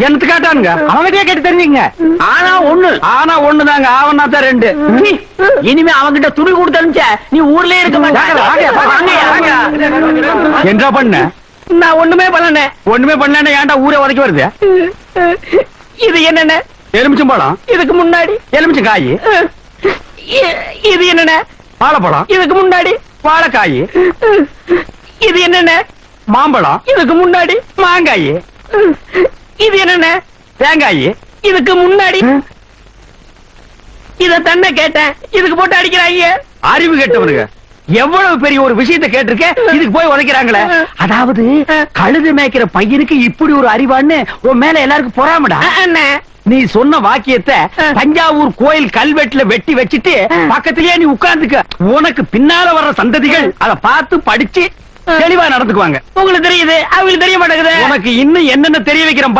எனக்கு காட்டானுங்க அவன்கிட்டயே கேட்டு தெரிஞ்சுங்க. ஆனா ஒண்ணுதாங்க, ஆவனா தான் ரெண்டு. இனிமே அவங்கிட்ட துணி கொடுத்தா நீ ஊர்லயே இருக்க என்ன பண்ண? நான் ஒண்ணுமே பண்ணல. ஒண்ணுமே பண்ணல, ஏன்டா ஊரே உதைக்க வருது? இது என்னென்ன? எலுமிச்சம் பழம். இதுக்கு முன்னாடி எலுமிச்சம் காய். இது என்னென்ன? வாழைப்பழம். இதுக்கு முன்னாடி வாழைக்காய். இது என்னென்ன? மாம்பழம். இதுக்கு முன்னாடி மாங்காய். இது என்னென்ன? தேங்காய். இதுக்கு முன்னாடி இத தன்ன கேட்டேன், இதுக்கு போட்டு அடிக்கிறாங்க. அறிவு கேட்டவனுங்க, எவ்வளவு பெரிய ஒரு விஷயத்தை கேட்டிருக்க, இதுக்கு போய் உதைக்கிறாங்களே. அதாவது கழுது மேய்க்கிற பையனுக்கு இப்படி ஒரு அறிவான்னு உன் மேல எல்லாருக்கும் பொறாமடா. அண்ணே, நீ சொன்ன வாக்கியத்தை தஞ்சாவூர் கோயில் கல்வெட்டுல வெட்டி வச்சிட்டு பக்கத்திலேயே நீ உட்கார்ந்துக்க. உனக்கு பின்னால வர்ற சந்ததிகள் அதை பார்த்து படிச்சு தெளிவா நடந்துக்குவாங்க. உங்களுக்கு தெரியுது, அவங்களுக்கு தெரிய மாட்டேங்குது. உனக்கு இன்னும் என்னென்ன தெரிய வைக்கிறேன்.